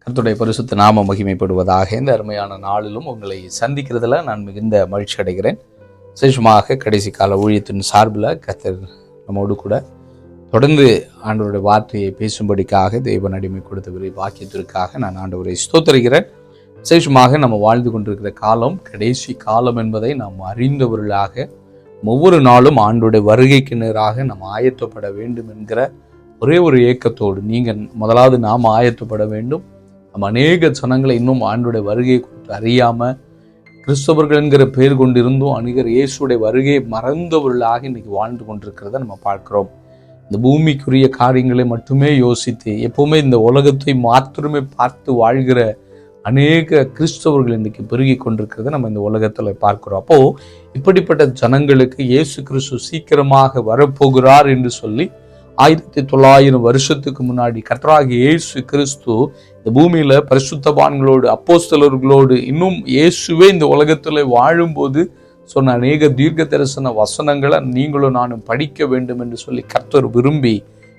கர்த்தருடைய பரிசுத்த நாம மகிமைப்படுவதாக. இந்த அருமையான நாளிலும் உங்களை சந்திக்கிறதுல நான் மிகுந்த மகிழ்ச்சி அடைகிறேன். விசேஷமாக கடைசி கால ஊழியத்தின் சார்பில் கர்த்தர் நம்மோடு கூட தொடர்ந்து ஆண்டவருடைய வார்த்தையை பேசும்படிக்காக தேவன் அடிமை கொடுத்த வாக்கியத்திற்காக நான் ஆண்டவரை ஸ்தோத்தரிக்கிறேன். விசேஷமாக நம்ம வாழ்ந்து கொண்டிருக்கிற காலம் கடைசி காலம் என்பதை நாம் அறிந்தவர்களாக ஒவ்வொரு நாளும் ஆண்டவருடைய வருகைக்கு நேராக நாம் ஆயத்தப்பட வேண்டும் என்கிற ஒரே ஒரு ஏக்கத்தோடு முதலாவது நாம் ஆயத்தப்பட வேண்டும். நம்ம அநேக ஜனங்களை இன்னும் ஆண்டோடைய வருகையை குறித்து அறியாமல் கிறிஸ்தவர்கள் என்கிற பெயர் கொண்டிருந்தும் அநேகர் இயேசுடைய வருகையை மறந்தவர்களாக இன்னைக்கு வாழ்ந்து கொண்டிருக்கிறத நம்ம பார்க்கிறோம். இந்த பூமிக்குரிய காரியங்களை மட்டுமே யோசித்து எப்பவுமே இந்த உலகத்தை மாத்திரமே பார்த்து வாழ்கிற அநேக கிறிஸ்தவர்கள் இன்றைக்கு பெருகி கொண்டிருக்கிறத நம்ம இந்த உலகத்தில் பார்க்கிறோம். அப்போ இப்படிப்பட்ட ஜனங்களுக்கு இயேசு கிறிஸ்து சீக்கிரமாக வரப்போகிறார் என்று சொல்லி 1900 வருஷத்துக்கு முன்னாடி கர்த்தராகிய இயேசு கிறிஸ்து இந்த பூமியில பரிசுத்தவான்களோடு அப்போஸ்தலர்களோடு இன்னும் இயேசுவே இந்த உலகத்துல வாழும்போது சொன்ன அநேக தீர்க்க தரிசன வசனங்களை நீங்களும் நானும் படிக்க வேண்டும் என்று சொல்லி கர்த்தர் விரும்பி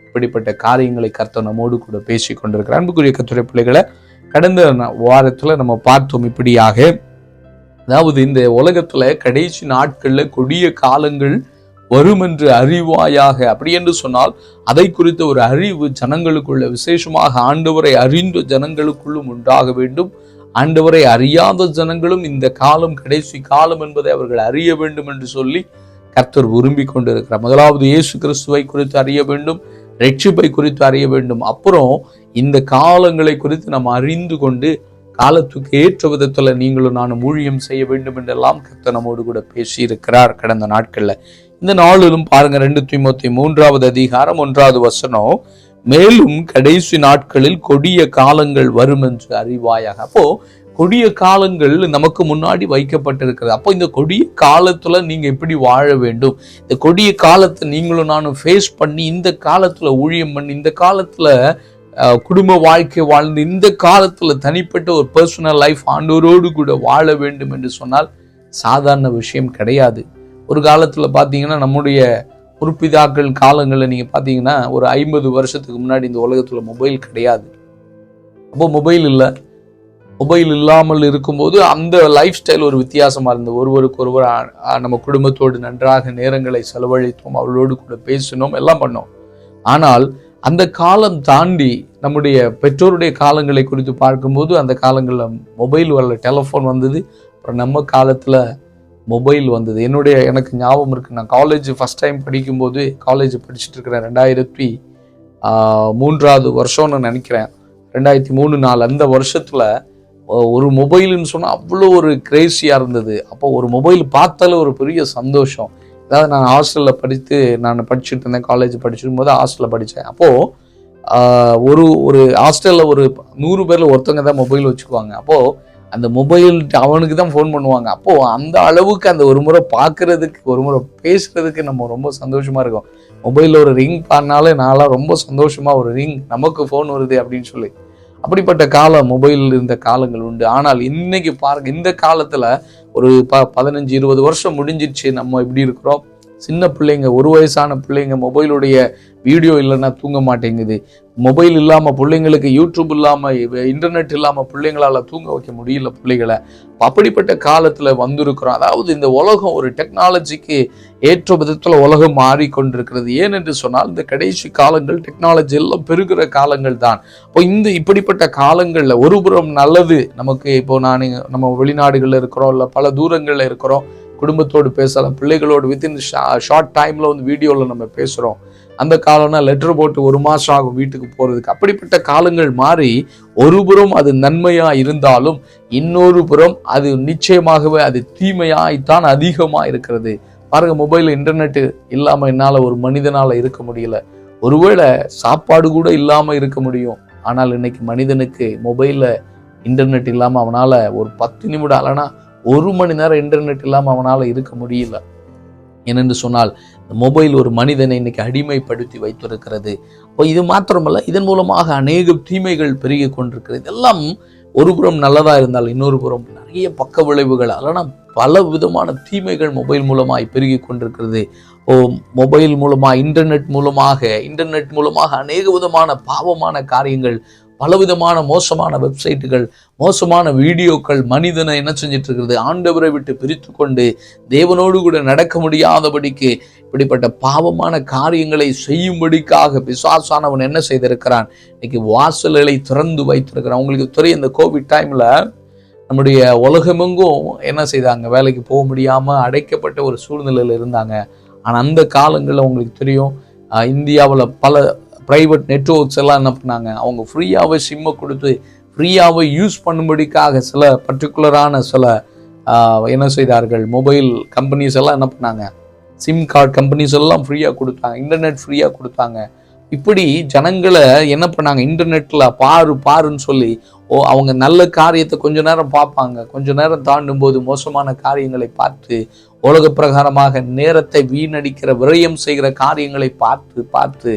இப்படிப்பட்ட காரியங்களை கர்த்தர் நம்மோடு கூட பேசி கொண்டிருக்கிறார். அன்புக்குரிய கர்த்தருடைய பிள்ளைகளை, கடந்த வாரத்துல நம்ம பார்த்தோம் இப்படியாக, அதாவது இந்த உலகத்துல கடைசி நாட்கள்ல கொடிய காலங்கள் வரும் என்று அறிவாயாக, அப்படி என்று சொன்னால் அதை குறித்த ஒரு அறிவு ஜனங்களுக்குள்ள, விசேஷமாக ஆண்டவரை அறிந்த ஜனங்களுக்குள்ளும் உண்டாக வேண்டும். ஆண்டவரை அறியாத ஜனங்களும் இந்த காலம் கடைசி காலம் என்பதை அவர்கள் அறிய வேண்டும் என்று சொல்லி கர்த்தர் விரும்பி கொண்டிருக்கிறார். முதலாவது இயேசு கிறிஸ்துவை குறித்து அறிய வேண்டும், ரட்சிப்பை குறித்து அறிய வேண்டும். அப்புறம் இந்த காலங்களை குறித்து நம்ம அறிந்து கொண்டு காலத்துக்கு ஏற்ற விதத்துல நீங்களும் நானும் ஊழியம் செய்ய வேண்டும் என்றெல்லாம் கர்த்தர் நம்மோடு கூட பேசி இருக்கிறார் கடந்த நாட்கள்ல. இந்த நாளிலும் பாருங்க, 2 தீமோத்தேயு 3வது அதிகாரம் 1வது வசனம், மேலும் கடைசி நாட்களில் கொடிய காலங்கள் வரும் என்று அறிவாயாக. அப்போ கொடிய காலங்கள் நமக்கு முன்னாடி வைக்கப்பட்டிருக்கிறது. அப்போ இந்த கொடிய காலத்துல நீங்க எப்படி வாழ வேண்டும், இந்த கொடிய காலத்தை நீங்களும் நானும் ஃபேஸ் பண்ணி இந்த காலத்துல ஊழியம் பண்ணி இந்த காலத்துல குடும்ப வாழ்க்கை வாழ்ந்து இந்த காலத்துல தனிப்பட்ட ஒரு பர்சனல் லைஃப் ஆண்டவரோடு கூட வாழ வேண்டும் என்று சொன்னால் சாதாரண விஷயம் கிடையாது. ஒரு காலத்துல பாத்தீங்கன்னா நம்முடைய முற்பிதாக்கள் காலங்களில் நீங்க பாத்தீங்கன்னா ஒரு 50 வருஷத்துக்கு முன்னாடி இந்த உலகத்துல மொபைல் கிடையாது. அப்போ மொபைல் இல்லை. மொபைல் இல்லாமல் இருக்கும்போது அந்த லைஃப் ஸ்டைல் ஒரு வித்தியாசமா இருந்தது. ஒருவருக்கு ஒருவர் நம்ம குடும்பத்தோடு நன்றாக நேரங்களை செலவழித்தோம், அவளோடு கூட பேசினோம், எல்லாம் பண்ணோம். ஆனால் அந்த காலம் தாண்டி நம்முடைய பெற்றோருடைய காலங்களை குறித்து பார்க்கும்போது அந்த காலங்களில் மொபைல் வரல, டெலிஃபோன் வந்தது. அப்புறம் நம்ம காலத்துல மொபைல் வந்தது. எனக்கு ஞாபகம் இருக்கு, நான் காலேஜ் ஃபர்ஸ்ட் டைம் படிக்கும்போது, காலேஜ் படிச்சுட்டு இருக்கிறேன், 2003வது வருஷம்னு நினைக்கிறேன், 2003-4 அந்த வருஷத்துல ஒரு மொபைல்னு சொன்னா அவ்வளோ ஒரு கிரேசியா இருந்தது. அப்போ ஒரு மொபைல் பார்த்தாலே ஒரு பெரிய சந்தோஷம். அதாவது நான் ஹாஸ்டல்ல படிச்சுட்டு இருந்தேன், காலேஜ் படிச்சிருக்கும் போது ஹாஸ்டல்ல படித்தேன். அப்போ ஒரு ஹாஸ்டல்ல ஒரு 100 பேர்ல ஒருத்தவங்க தான் மொபைல் வச்சுக்குவாங்க. அப்போ அந்த மொபைல் அவனுக்கு தான் ஃபோன் பண்ணுவாங்க. அப்போ அந்த அளவுக்கு அந்த ஒரு முறை பார்க்கறதுக்கு, ஒரு முறை பேசுறதுக்கு நம்ம ரொம்ப சந்தோஷமா இருக்கும். மொபைல்ல ஒரு ரிங் பண்ணாலே நான்லாம் ரொம்ப சந்தோஷமா, ஒரு ரிங் நமக்கு ஃபோன் வருது அப்படின்னு சொல்லி. அப்படிப்பட்ட காலம் மொபைல் இருந்த காலங்கள் உண்டு. ஆனால் இன்னைக்கு பாருங்க, இந்த காலத்துல ஒரு 15-20 வருஷம் முடிஞ்சிடுச்சு, நம்ம எப்படி இருக்கிறோம். சின்ன பிள்ளைங்க, 1 வயசான பிள்ளைங்க மொபைலுடைய வீடியோ இல்லைன்னா தூங்க மாட்டேங்குது. மொபைல் இல்லாமல் பிள்ளைங்களுக்கு, யூடியூப் இல்லாமல், இன்டர்நெட் இல்லாமல் பிள்ளைங்களால தூங்க வைக்க முடியல பிள்ளைகளை. அப்படிப்பட்ட காலத்தில் வந்திருக்கிறோம். அதாவது இந்த உலகம் ஒரு டெக்னாலஜிக்கு ஏற்ற விதத்தில் உலகம் மாறிக்கொண்டிருக்கிறது. ஏனென்று சொன்னால் இந்த கடைசி காலங்கள் டெக்னாலஜி எல்லாம் பெருகிற காலங்கள் தான். இப்போ இப்படிப்பட்ட காலங்களில் ஒருபுறம் நல்லது நமக்கு. இப்போ நம்ம வெளிநாடுகளில் இருக்கிறோம், இல்லை பல தூரங்களில் இருக்கிறோம், குடும்பத்தோடு பேசலாம், பிள்ளைகளோடு வித்தின் ஷார்ட் டைம்ல வீடியோவில் நம்ம பேசுகிறோம். அந்த காலம்னா லெட்டர் போட்டு 1 மாதம் ஆகும் வீட்டுக்கு போகிறதுக்கு. அப்படிப்பட்ட காலங்கள் மாறி ஒருபுறம் அது நன்மையா இருந்தாலும் இன்னொரு புறம் அது நிச்சயமாகவே அது தீமையாய்த்தான் அதிகமாக இருக்கிறது. பாருங்க, மொபைல் இன்டர்நெட் இல்லாமல் என்னால் ஒரு மனிதனால் இருக்க முடியல. ஒருவேளை சாப்பாடு கூட இல்லாமல் இருக்க முடியும். ஆனால் இன்னைக்கு மனிதனுக்கு மொபைலில் இன்டர்நெட் இல்லாமல் அவனால் ஒரு 10 நிமிடம் இல்லைனா 1 மணி நேரம் இன்டர்நெட் இல்லாமல் அவனால் இருக்க முடியல. ஏனென்று சொன்னால் மொபைல் ஒரு மனிதனை இன்னைக்கு அடிமைப்படுத்தி வைத்திருக்கிறது. இப்போ இது மாத்திரமல்ல, இதன் மூலமாக அநேக தீமைகள் பெருகி கொண்டிருக்கிறது. இதெல்லாம் ஒரு புறம் நல்லதா இருந்தால் இன்னொரு புறம் நிறைய பக்க விளைவுகள், அதெல்லாம் பல விதமான தீமைகள் மொபைல் மூலமாய் பெருகி கொண்டிருக்கிறது. மொபைல் மூலமாக இன்டர்நெட் மூலமாக அநேக விதமான பாவமான காரியங்கள் பலவிதமான மோசமான வெப்சைட்டுகள், மோசமான வீடியோக்கள் மனிதனை என்ன செஞ்சிட்டு இருக்கிறது, ஆண்டவரை விட்டு பிரித்து கொண்டு தேவனோடு கூட நடக்க முடியாதபடிக்கு இப்படிப்பட்ட பாவமான காரியங்களை செய்யும்படிக்காக பிசாசானவன் என்ன செய்திருக்கிறான், இன்னைக்கு வாசல்களை திறந்து வைத்திருக்கிறான். உங்களுக்கு தெரியும், இந்த கோவிட் டைம்ல நம்முடைய உலகமெங்கும் என்ன செய்தாங்க, வேலைக்கு போக முடியாம அடைக்கப்பட்ட ஒரு சூழ்நிலையில இருந்தாங்க. ஆனா அந்த காலங்களில் உங்களுக்கு தெரியும், இந்தியாவில் பல பிரைவேட் நெட்வொர்க்ஸ் எல்லாம் என்ன பண்ணாங்க, அவங்க ஃப்ரீயாகவே சிம்மை கொடுத்து ஃப்ரீயாகவே யூஸ் பண்ணும்படிக்காக சில பர்டிகுலரான சில என்ன செய்தார்கள், மொபைல் கம்பெனிஸ் எல்லாம் என்ன பண்ணாங்க, சிம் கார்டு கம்பெனிஸ் எல்லாம் ஃப்ரீயாக கொடுத்தாங்க, இன்டர்நெட் ஃப்ரீயாக கொடுத்தாங்க. இப்படி ஜனங்களை என்ன பண்ணாங்க, இன்டர்நெட்டில் பாருன்னு சொல்லி அவங்க நல்ல காரியத்தை கொஞ்ச நேரம் பார்ப்பாங்க, கொஞ்ச நேரம் தாண்டும் போது மோசமான காரியங்களை பார்த்து உலக பிரகாரமாக நேரத்தை வீணடிக்கிற விரயம் செய்கிற காரியங்களை பார்த்து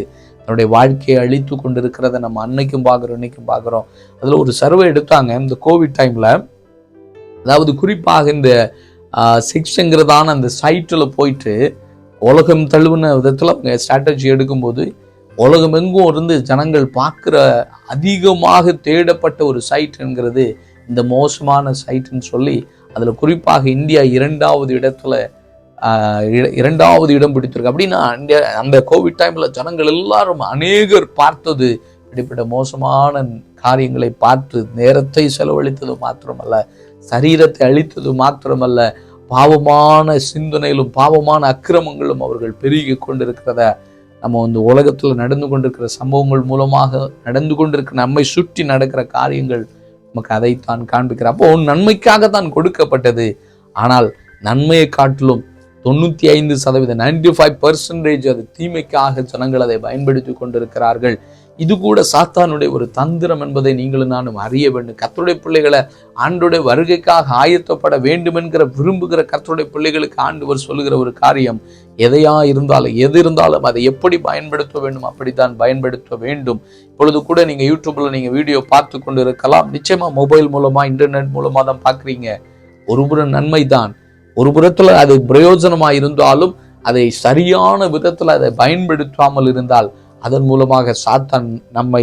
தன்னுடைய வாழ்க்கையை அழித்து கொண்டிருக்கிறத நம்ம அன்னைக்கும் பார்க்குறோம், இன்னைக்கும் பார்க்குறோம். அதில் ஒரு சர்வே எடுத்தாங்க இந்த கோவிட் டைமில். அதாவது குறிப்பாக இந்த சிக்ஸ்ங்கிறதான அந்த சைட்டில் போயிட்டு உலகம் தழுவின விதத்தில் அவங்க ஸ்ட்ராட்டஜி எடுக்கும்போது உலகம் எங்கும் இருந்து ஜனங்கள் பார்க்குற அதிகமாக தேடப்பட்ட ஒரு சைட்டுங்கிறது இந்த மோசமான சைட்டுன்னு சொல்லி அதில் குறிப்பாக இந்தியா 2வது இடத்துல 2வது இடம் பிடித்திருக்கு. அப்படின்னா அந்த கோவிட் டைமில் ஜனங்கள் எல்லாரும் அநேகர் பார்த்தது இப்படிப்பட்ட மோசமான காரியங்களை பார்த்து நேரத்தை செலவழித்தது மாத்திரமல்ல, சரீரத்தை அழித்தது மாத்திரமல்ல, பாவமான சிந்தனையிலும் பாவமான அக்கிரமங்களும் அவர்கள் பெருகி கொண்டிருக்கிறத நம்ம உலகத்தில் நடந்து கொண்டிருக்கிற சம்பவங்கள் மூலமாக நடந்து கொண்டிருக்கிற நம்மை சுற்றி நடக்கிற காரியங்கள் நமக்கு அதைத்தான் காண்பிக்கிற. அப்போ நன்மைக்காகத்தான் கொடுக்கப்பட்டது. ஆனால் நன்மையை காட்டிலும் 95% 95% அது தீமைக்காக ஜனங்கள் அதை பயன்படுத்தி கொண்டிருக்கிறார்கள். இது கூட சாத்தானுடைய ஒரு தந்திரம் என்பதை நீங்களும் நானும் அறிய வேண்டும். கர்த்தருடைய பிள்ளைகளை ஆண்டோடைய வருகைக்காக ஆயத்தப்பட வேண்டும் என்கிற விரும்புகிற கர்த்தருடைய பிள்ளைகளுக்கு ஆண்டவர் சொல்லுகிற ஒரு காரியம், எது இருந்தாலும் அதை எப்படி பயன்படுத்த வேண்டும் அப்படித்தான் பயன்படுத்த வேண்டும். இப்பொழுது கூட நீங்க யூடியூப்ல நீங்க வீடியோ பார்த்து கொண்டு இருக்கலாம். நிச்சயமா மொபைல் மூலமா இன்டர்நெட் மூலமா தான் பார்க்குறீங்க. ஒரு புறம் நன்மை தான், ஒரு புறத்துல அது பிரயோஜனமா இருந்தாலும் அதை சரியான விதத்துல அதை பயன்படுத்தாமல் இருந்தால் அதன் மூலமாக சாத்தான் நம்மை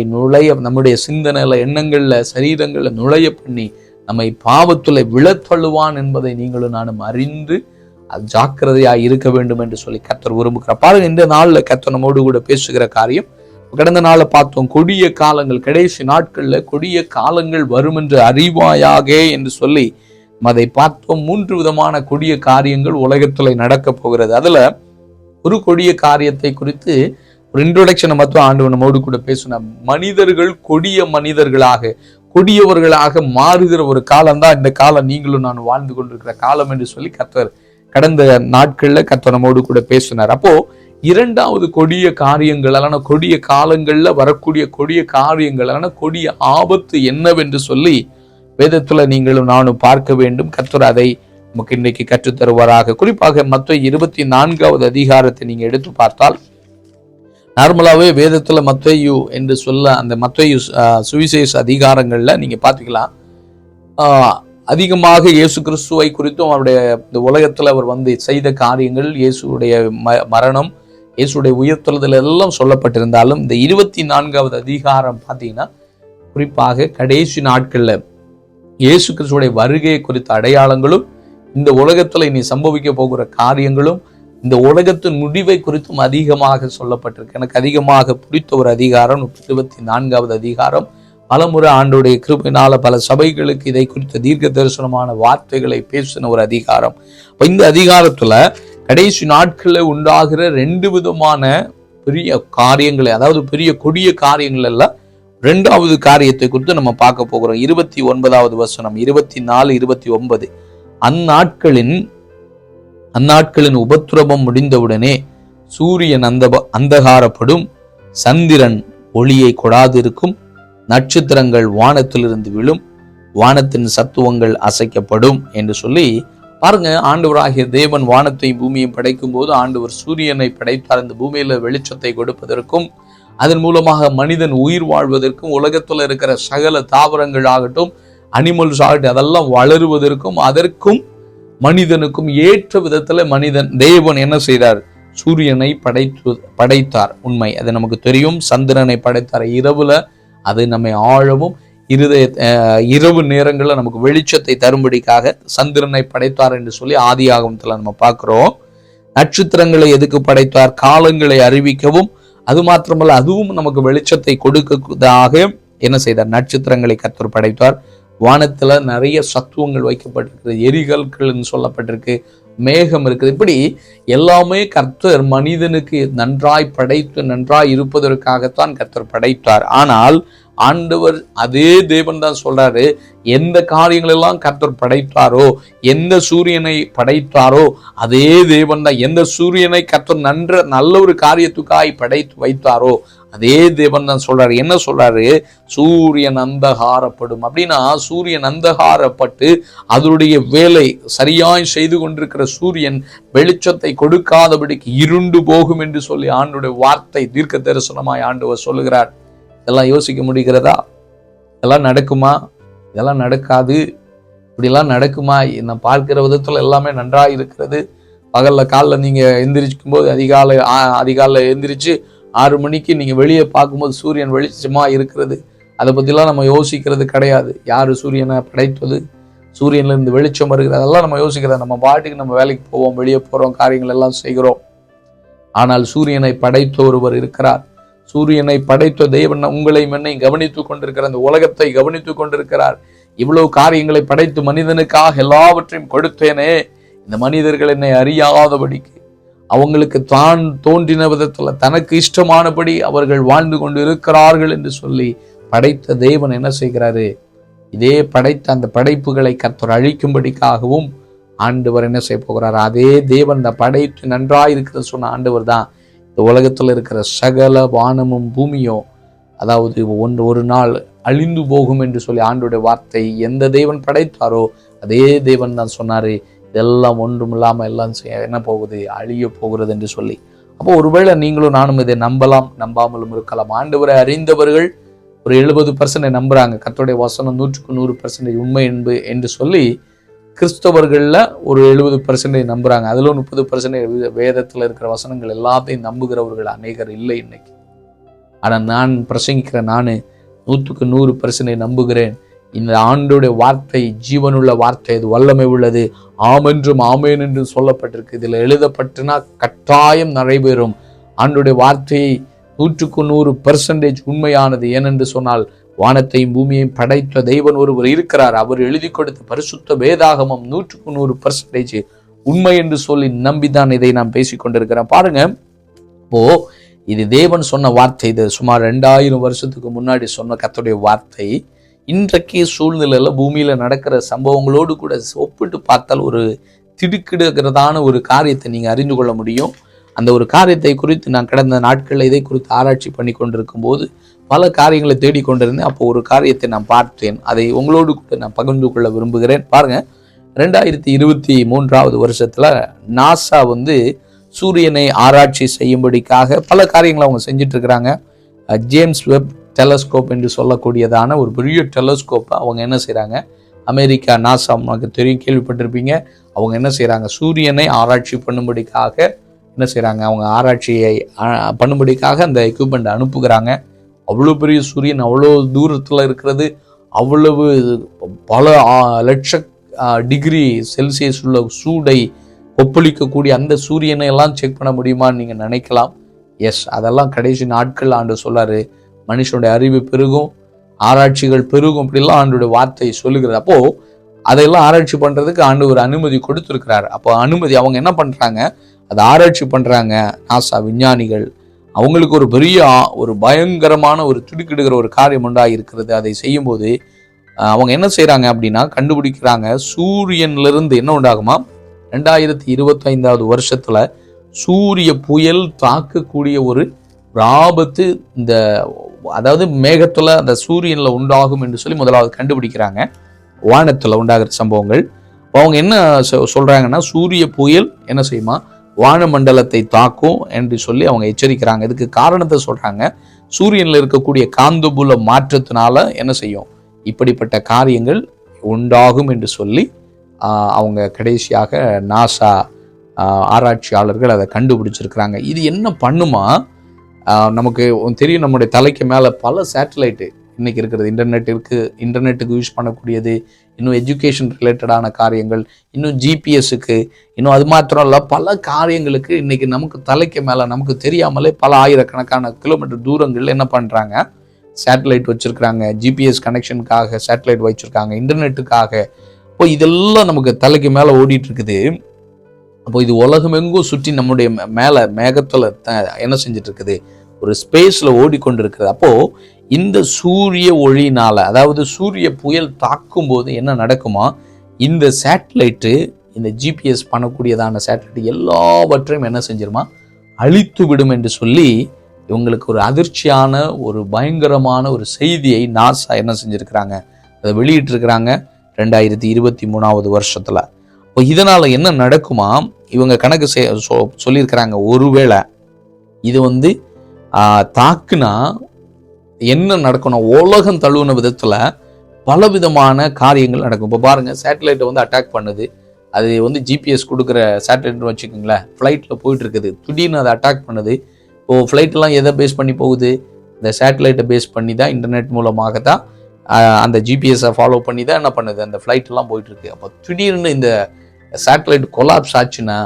நம்முடைய சிந்தனையில, எண்ணங்கள்ல, சரீரங்கள்ல நுழைய பண்ணி நம்மை பாவத்துல விழத்தள்ளுவான் என்பதை நீங்களும் நானும் அறிந்து அது ஜாக்கிரதையா இருக்க வேண்டும் என்று சொல்லி கர்த்தர் விரும்புகிறார். பாருங்க, இந்த நாள்ல கர்த்தர் நம்மோடு கூட பேசுகிற காரியம், கடந்த நாள பார்த்தோம், கொடிய காலங்கள், கடைசி நாட்கள்ல கொடிய காலங்கள் வரும் என்று அறிவாயாக என்று சொல்லி அதை பார்த்தோம். 3 விதமான கொடிய காரியங்கள் உலகத்துல நடக்க போகிறது. அதுல ஒரு கொடிய காரியத்தை குறித்து ஒரு இன்ட்ரோடக்ஷனை மட்டும் ஆண்டவர் நம்மோடு கூட பேசினார். மனிதர்கள் கொடிய மனிதர்களாக, கொடியவர்களாக மாறுகிற ஒரு காலம் தான் இந்த காலம், நீங்களும் நான் வாழ்ந்து கொண்டிருக்கிற காலம் என்று சொல்லி கர்த்தர் கடந்த நாட்கள்ல கர்த்தர் நம்மோடு கூட பேசினார். அப்போ 2வது கொடிய காரியங்களான கொடிய காலங்கள்ல வரக்கூடிய கொடிய காரியங்களான கொடிய ஆபத்து என்னவென்று சொல்லி வேதத்துல நீங்களும் நானும் பார்க்க வேண்டும். கர்த்தர் அதை நமக்கு இன்னைக்கு கற்றுத்தருவாராக. குறிப்பாக மத்தேயு 24வது அதிகாரத்தை நீங்க எடுத்து பார்த்தால், நார்மலாவே வேதத்துல மத்தேயு என்று சொல்ல அந்த மத்தேயு சுவிசேஷ அதிகாரங்கள்ல நீங்க பாத்தீங்களா, அதிகமாக இயேசு கிறிஸ்துவை குறித்தும் அவருடைய இந்த உலகத்துல அவர் செய்த காரியங்கள், இயேசுடைய மரணம், இயேசுடைய உயிர்த்தெழுதல் எல்லாம் சொல்லப்பட்டிருந்தாலும் இந்த 24வது அதிகாரம் பார்த்தீங்கன்னா குறிப்பாக கடைசி நாட்கள்ல இயேசு கிறிஸ்துடைய வருகையை குறித்த அடையாளங்களும், இந்த உலகத்துல இனி சம்பவிக்க போகிற காரியங்களும், இந்த உலகத்தின் முடிவை குறித்தும் அதிகமாக சொல்லப்பட்டிருக்கு. எனக்கு அதிகமாக பிடித்த ஒரு அதிகாரம் 24வது அதிகாரம். பலமுறை ஆண்டோடைய கிருபையினால பல சபைகளுக்கு இதை குறித்த தீர்க்க தரிசனமான வார்த்தைகளை பேசின ஒரு அதிகாரம். இந்த அதிகாரத்துல கடைசி நாட்கள்ல உண்டாகிற 2 விதமான பெரிய காரியங்களை, அதாவது பெரிய கொடிய காரியங்கள் எல்லாம் 2வது காரியத்தை குறித்து நம்ம பார்க்க போகிறோம். 29வது வசனம், 24, 29. அந்நாட்களின் உபத்திரவம் முடிந்தவுடனே சூரியன் அந்தகாரப்படும், சந்திரன் ஒளியை கொடாதிருக்கும், நட்சத்திரங்கள் வானத்திலிருந்து விழும், வானத்தின் சத்துவங்கள் அசைக்கப்படும் என்று சொல்லி பாருங்க. ஆண்டவராகிய தேவன் வானத்தையும் பூமியையும் படைக்கும் போது ஆண்டவர் சூரியனை படைத்தார், இந்த பூமியில வெளிச்சத்தை கொடுப்பதற்கும், அதன் மூலமாக மனிதன் உயிர் வாழ்வதற்கும், உலகத்துல இருக்கிற சகல தாவரங்கள் ஆகட்டும், அனிமல்ஸ் ஆகட்டும், அதெல்லாம் வளருவதற்கும், அதற்கும் மனிதனுக்கும் ஏற்ற விதத்துல தேவன் என்ன செய்தார், சூரியனை படைத்தார். உண்மை, அது நமக்கு தெரியும். சந்திரனை படைத்தார் இரவுல, அது நம்மை ஆழவும் இரவு நேரங்களில் நமக்கு வெளிச்சத்தை தரும்படிக்காக சந்திரனை படைத்தார் என்று சொல்லி ஆதியாகமத்தில் நம்ம பார்க்கிறோம். நட்சத்திரங்களை எதுக்கு படைத்தார்? காலங்களை அறிவிக்கவும், அது மாத்திரமல்ல அதுவும் நமக்கு வெளிச்சத்தை கொடுக்கதாக என்ன செய்தார்? நட்சத்திரங்களை கர்த்தர் படைத்தார். வானத்துல நிறைய சத்துவங்கள் வைக்கப்பட்டிருக்கு, எரிகல்கள் சொல்லப்பட்டிருக்கு, மேகம் இருக்குது. இப்படி எல்லாமே கர்த்தர் மனிதனுக்கு நன்றாய் படைத்து நன்றாய் இருப்பதற்காகத்தான் கர்த்தர் படைத்தார். ஆனால் ஆண்டவர் அதே தேவன் தான் சொல்றாரு, எந்த காரியங்கள் எல்லாம் கர்த்தர் படைத்தாரோ, எந்த சூரியனை படைத்தாரோ அதே தேவன் தான். எந்த சூரியனை கர்த்தர் நல்ல ஒரு காரியத்துக்காய் படைத்து வைத்தாரோ அதே தேவன் தான் சொல்றாரு. என்ன சொல்றாரு? சூரியன் அந்தகாரப்படும். அப்படின்னா சூரியன் அந்தகாரப்பட்டு அதனுடைய வேலை சரியாய் செய்து கொண்டிருக்கிற சூரியன் வெளிச்சத்தை கொடுக்காதபடிக்கு இருண்டு போகும் என்று சொல்லி ஆண்டவருடைய வார்த்தை தீர்க்க தரிசனமாய் ஆண்டவர் சொல்லுகிறார். இதெல்லாம் யோசிக்க முடிகிறதா? இதெல்லாம் நடக்குமா? இதெல்லாம் நடக்காது. இப்படிலாம் நடக்குமா? நான் பார்க்கிற விதத்துல எல்லாமே நன்றாக இருக்கிறது. காலைல நீங்க எந்திரிக்கும் போது அதிகாலை எந்திரிச்சு 6 மணிக்கு நீங்க வெளியே பார்க்கும்போது சூரியன் வெளிச்சமா இருக்கிறது. அதை பத்திலாம் நம்ம யோசிக்கிறது கிடையாது. யாரு சூரியனை படைத்தது? சூரியன்ல இருந்து வெளிச்சம் வருகிறது, அதெல்லாம் நம்ம யோசிக்கிறது. நம்ம பாட்டுக்கு நம்ம வேலைக்கு போவோம், வெளியே போறோம், காரியங்கள் எல்லாம் செய்கிறோம். ஆனால் சூரியனை படைத்த ஒருவர் இருக்கிறார். சூரியனை படைத்த தேவன் உங்களை என்னை கவனித்துக் கொண்டிருக்கிறார், அந்த உலகத்தை கவனித்துக் கொண்டிருக்கிறார். இவ்வளவு காரியங்களை படைத்து மனிதனுக்காக எல்லாவற்றையும் கொடுத்தேனே, இந்த மனிதர்கள் என்னை அறியாதபடிக்கு அவங்களுக்கு தான் தோன்றின விதத்துல தனக்கு இஷ்டமானபடி அவர்கள் வாழ்ந்து கொண்டு இருக்கிறார்கள் என்று சொல்லி படைத்த தேவன் என்ன செய்கிறாரு? இதே படைத்த அந்த படைப்புகளை கர்த்தர் அழிக்கும்படிக்காகவும் ஆண்டவர் என்ன செய்ய போகிறார்? அதே தேவன் இந்த படைத்து நன்றாயிருக்கிறது சொன்ன ஆண்டவர் தான் இந்த உலகத்துல இருக்கிற சகல வானமும் பூமியும், அதாவது ஒரு நாள் அழிந்து போகும் என்று சொல்லி ஆண்டவருடைய வார்த்தை எந்த தேவன் படைத்தாரோ அதே தேவன் தான் சொன்னாரு, இதெல்லாம் ஒன்றும் இல்லாம எல்லாம் என்ன போகுது? அழிய போகிறது என்று சொல்லி. அப்போ ஒருவேளை நீங்களும் நானும் இதை நம்பலாம், நம்பாமலும் இருக்கலாம். ஆண்டவரை அறிந்தவர்கள் ஒரு 70% நம்புறாங்க. கர்த்தருடைய வசனம் 100% உண்மை என்று சொல்லி கிறிஸ்தவர்கள்ல ஒரு 70% நம்புறாங்க. அதுல 30% வேதத்துல இருக்கிற வசனங்கள் எல்லாத்தையும் நம்புகிறவர்கள் அநேகர் இல்லை இன்னைக்கு. ஆனா நான் பிரசங்கிக்கிற நானு 100% நம்புகிறேன். இந்த ஆண்டோடைய வார்த்தை ஜீவனுள்ள வார்த்தை, இது வல்லமை உள்ளது, ஆமென்றும் ஆமேன் என்று சொல்லப்பட்டிருக்கு. இதுல எழுதப்பட்டுனா கட்டாயம் நிறைவேறும். ஆண்டோடைய வார்த்தையை 100% உண்மையானது. ஏனென்று சொன்னால் வானத்தையும் பூமியையும் படைத்த தெய்வன் ஒருவர் இருக்கிறார். அவர் எழுதி கொடுத்த பரிசுத்த வேதாகமம் 100% உண்மை என்று சொல்லி நம்பிதான் இதை நாம் பேசிக்கொண்டிருக்கிறேன். பாருங்க, இப்போ இது தேவன் சொன்ன வார்த்தை. இது சுமார் 2000 வருஷத்துக்கு முன்னாடி சொன்ன கர்த்தருடைய வார்த்தை இன்றைக்கு சூழ்நிலையில பூமியில நடக்கிற சம்பவங்களோடு கூட ஒப்பிட்டு பார்த்தால் ஒரு திடுக்கிடுகிறதான ஒரு காரியத்தை நீங்க அறிந்து கொள்ள முடியும். அந்த ஒரு காரியத்தை குறித்து நான் கடந்த நாட்களில் இதை குறித்து ஆராய்ச்சி பண்ணி கொண்டிருக்கும் போது பல காரியங்களை தேடிக்கொண்டிருந்தேன். அப்போ ஒரு காரியத்தை நான் பார்த்தேன், அதை உங்களோடு கூட நான் பகிர்ந்து கொள்ள விரும்புகிறேன். பாருங்க, 2023 வருஷத்துல நாசா சூரியனை ஆராய்ச்சி செய்யும்படிக்காக பல காரியங்களை அவங்க செஞ்சுட்டு இருக்கிறாங்க. ஜேம்ஸ் வெப் டெலஸ்கோப் என்று சொல்லக்கூடியதான ஒரு பெரிய டெலஸ்கோப்பை அவங்க என்ன செய்கிறாங்க? அமெரிக்கா நாசா, நமக்கு தெரியும், கேள்விப்பட்டிருப்பீங்க. அவங்க என்ன செய்கிறாங்க? சூரியனை ஆராய்ச்சி பண்ணும்படிக்காக என்ன செய்கிறாங்க? அவங்க ஆராய்ச்சியை பண்ணும்படிக்காக அந்த எக்யூப்மெண்ட் அனுப்புகிறாங்க. அவ்வளோ பெரிய சூரியன், அவ்வளோ தூரத்தில் இருக்கிறது, அவ்வளவு பல லட்ச டிகிரி செல்சியஸ் உள்ள சூடை ஒப்பளிக்கக்கூடிய அந்த சூரியனை எல்லாம் செக் பண்ண முடியுமான்னு நீங்கள் நினைக்கலாம். எஸ், அதெல்லாம் கடைசி நாட்கள் ஆண்டு சொல்லாரு, மனுஷனுடைய அறிவு பெருகும், ஆராய்ச்சிகள் பெருகும், இப்படிலாம் ஆண்டோடைய வார்த்தை சொல்லுகிறது. அப்போ அதையெல்லாம் ஆராய்ச்சி பண்றதுக்கு ஆண்டு ஒரு அனுமதி கொடுத்துருக்கிறார். அப்போ அனுமதி அவங்க என்ன பண்றாங்க? அதை ஆராய்ச்சி பண்றாங்க. நாசா விஞ்ஞானிகள் அவங்களுக்கு ஒரு பெரிய ஒரு பயங்கரமான ஒரு திடுக்கிடுகிற ஒரு காரியம் உண்டாகி இருக்கிறது. அதை செய்யும்போது அவங்க என்ன செய்யறாங்க அப்படின்னா கண்டுபிடிக்கிறாங்க, சூரியன்ல இருந்து என்ன உண்டாகுமா? 2025 வருஷத்துல சூரிய புயல் தாக்கக்கூடிய ஒரு ஆபத்து இந்த அதாவது மேகத்துல அந்த சூரியன்ல உண்டாகும் என்று சொல்லி முதலாவது கண்டுபிடிக்கிறாங்க. வானத்துல உண்டாகிற சம்பவங்கள். அவங்க என்ன சொல்றாங்கன்னா, சூரிய புயல் என்ன செய்யுமா? வானமண்டலத்தை தாக்கும் என்று சொல்லி அவங்க எச்சரிக்கிறாங்க. இதுக்கு காரணத்தை சொல்றாங்க, சூரியன்ல இருக்கக்கூடிய காந்தபுல மாற்றத்தினால என்ன செய்யும்? இப்படிப்பட்ட காரியங்கள் உண்டாகும் என்று சொல்லி அவங்க கடைசியாக நாசா ஆராய்ச்சியாளர்கள் அதை கண்டுபிடிச்சிருக்கிறாங்க. இது என்ன பண்ணுமா? நமக்கு தெரியும், நம்முடைய தலைக்கு மேல பல சேட்டலைட்டு இன்னைக்கு இருக்கிறது. இன்டர்நெட்டுக்கு யூஸ் பண்ணக்கூடியது, இன்னும் எஜுகேஷன் ரிலேட்டடான காரியங்கள், இன்னும் ஜிபிஎஸ்ஸுக்கு, இன்னும் அது மாத்திரம் இல்லை, பல காரியங்களுக்கு இன்னைக்கு நமக்கு தலைக்கு மேலே நமக்கு தெரியாமலே பல ஆயிரக்கணக்கான கிலோமீட்டர் தூரங்கள் என்ன பண்ணுறாங்க, சேட்டலைட் வச்சுருக்கிறாங்க. ஜிபிஎஸ் கனெக்ஷனுக்காக சேட்டலைட் வச்சுருக்காங்க, இன்டர்நெட்டுக்காக. இப்போ இதெல்லாம் நமக்கு தலைக்கு மேலே ஓடிட்டு இருக்குது. அப்போ இது உலகமெங்கும் சுற்றி நம்முடைய மேலே மேகத்தில் என்ன செஞ்சுட்டு இருக்குது, ஒரு ஸ்பேஸில் ஓடிக்கொண்டு இருக்குது. அப்போது இந்த சூரிய ஒளினால், அதாவது சூரிய புயல் தாக்கும் போது என்ன நடக்குமா, இந்த சேட்டலைட்டு, இந்த ஜிபிஎஸ் பண்ணக்கூடியதான சேட்டலைட் எல்லாவற்றையும் என்ன செஞ்சிருமா, அழித்து விடும் என்று சொல்லி இவங்களுக்கு ஒரு அதிர்ச்சியான ஒரு பயங்கரமான ஒரு செய்தியை நாசா என்ன செஞ்சுருக்கிறாங்க, அதை வெளியிட்டிருக்கிறாங்க 2023 வருஷத்தில். இப்போ இதனால் என்ன நடக்குமா, இவங்க கணக்கு சொல்லியிருக்கிறாங்க, ஒருவேளை இது தாக்குனா என்ன நடக்கணும், உலகம் தழுவின விதத்தில் பலவிதமான காரியங்கள் நடக்கும். இப்போ பாருங்கள், சேட்டலைட்டை அட்டாக் பண்ணுது. அது ஜிபிஎஸ் கொடுக்குற சேட்டலைட்னு வச்சுக்கோங்களேன், ஃப்ளைட்டில் போயிட்டு இருக்குது, திடீர்னு அதை அட்டாக் பண்ணுது. இப்போது ஃப்ளைட்டெல்லாம் எதை பேஸ் பண்ணி போகுது, இந்த சேட்டலைட்டை பேஸ் பண்ணி தான், இன்டர்நெட் மூலமாக தான், அந்த ஜிபிஎஸை ஃபாலோ பண்ணி தான் என்ன பண்ணுது, அந்த ஃப்ளைட்டெல்லாம் போயிட்டுருக்கு. அப்போ திடீர்னு இந்த சேட்டலைட் கொலாப்ஸ் ஆச்சுன்னா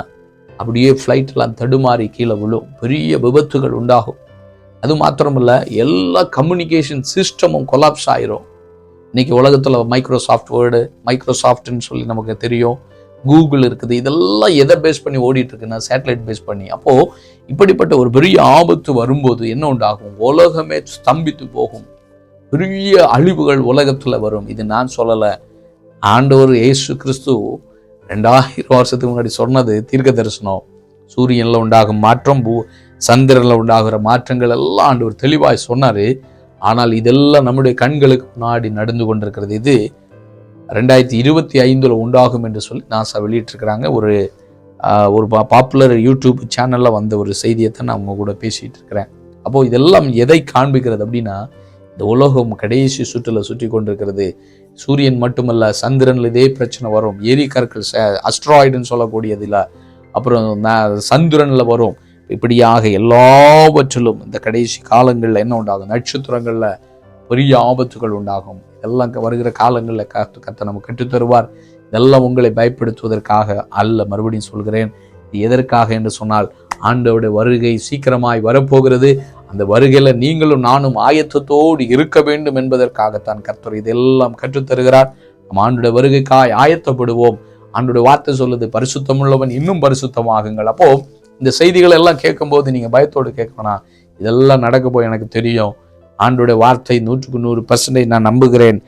அப்படியே ஃப்ளைட்டெல்லாம் தடுமாறி கீழே விழும், பெரிய விபத்துகள் உண்டாகும். அது மாத்திரமில்ல, எல்லா கம்யூனிகேஷன் சிஸ்டமும் கொலாப்ஸ் ஆயிரும். இன்னைக்கு உலகத்தில் மைக்ரோசாஃப்ட் வேர்டு, மைக்ரோசாஃப்ட்னு சொல்லி நமக்கு தெரியும், கூகுள் இருக்குது, இதெல்லாம் எதை பேஸ் பண்ணி ஓடிட்டு இருக்குன்னா சேட்டலைட் பேஸ் பண்ணி. அப்போது இப்படிப்பட்ட ஒரு பெரிய ஆபத்து வரும்போது என்ன உண்டாகும், உலகமே ஸ்தம்பித்து போகும், பெரிய அழிவுகள் உலகத்தில் வரும். இது நான் சொல்லலை, ஆண்டவர் இயேசு கிறிஸ்து 2000 வருஷத்துக்கு முன்னாடி சொன்னது தீர்க்க தரிசனம். சூரியனில் உண்டாகும் மாற்றம், சந்திரனில் உண்டாகிற மாற்றங்கள் எல்லாம் ஆண்டவர் தெளிவாய் சொன்னார். ஆனால் இதெல்லாம் நம்முடைய கண்களுக்கு முன்னாடி நடந்து கொண்டிருக்கிறது. இது 2025 உண்டாகும் என்று சொல்லி நாசா வெளியிட்டிருக்கிறாங்க. ஒரு பாப்புலர் யூடியூப் சேனலில் வந்த ஒரு செய்தியத்தை நான் அவங்க கூட பேசிகிட்டு இருக்கிறேன். அப்போது இதெல்லாம் எதை காண்பிக்கிறது அப்படின்னா, இந்த உலகம் கடைசி சுற்றில் சுற்றி கொண்டிருக்கிறது. சூரியன் மட்டுமல்ல, சந்திரனில் இதே பிரச்சனை வரும். எரிகற்கள், அஸ்ட்ராய்டுன்னு சொல்லக்கூடியதில், அப்புறம் சந்திரனில் வரும். இப்படியாக எல்லாவற்றிலும் இந்த கடைசி காலங்களில் என்ன உண்டாகும், நட்சத்திரங்களில் பெரிய ஆபத்துகள் உண்டாகும். இதெல்லாம் வருகிற காலங்களில் கர்த்தர் நம்ம கற்றுத்தருவார். இதெல்லாம் உங்களை பயப்படுத்துவதற்காக அல்ல. மறுபடியும் சொல்கிறேன், எதற்காக என்று சொன்னால், ஆண்டவருடைய வருகை சீக்கிரமாய் வரப்போகிறது. அந்த வருகையில் நீங்களும் நானும் ஆயத்தத்தோடு இருக்க வேண்டும் என்பதற்காகத்தான் கர்த்தர் இதெல்லாம் கற்றுத்தருகிறார். நம்ம ஆண்டுடைய வருகைக்காய் ஆயத்தப்படுவோம். ஆண்டுடைய வார்த்தை சொல்லுது, பரிசுத்தமுள்ளவன் இன்னும் பரிசுத்தமாகுங்கள். அப்போ இந்த செய்திகள் எல்லாம் கேட்கும்போது நீங்க பயத்தோடு கேட்கணும், இதெல்லாம் நடக்க போய் எனக்கு தெரியும். ஆண்டுடைய வார்த்தை 100% நான் நம்புகிறேன்.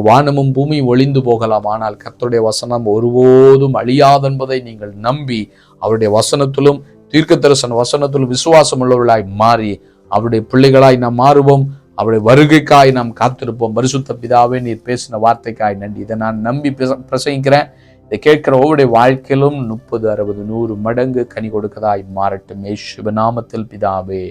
வானமும் பூமியும் ஒளிந்து போகலாம், ஆனால் கர்த்தருடைய வசனம் ஒருபோதும் அழியாது என்பதை நீங்கள் நம்பி அவருடைய வசனத்திலும் தீர்க்க தரிசன வசனத்திலும் விசுவாசம் உள்ளவர்களாய் மாறி அவருடைய பிள்ளைகளாய் நாம் மாறுவோம். அவருடைய வருகைக்காய் நாம் காத்திருப்போம். பரிசுத்த பிதாவே, நீர் பேசின வார்த்தைக்காய் நன்றி. இதை நான் நம்பி பிரசங்கிக்கிறேன். இதை கேட்கிற ஒவ்வொருடைய வாழ்க்கையிலும் 30, 60, 100 மடங்கு கனி கொடுக்கதாய் மாறட்டும். இயேசுவின் நாமத்தில் பிதாவே.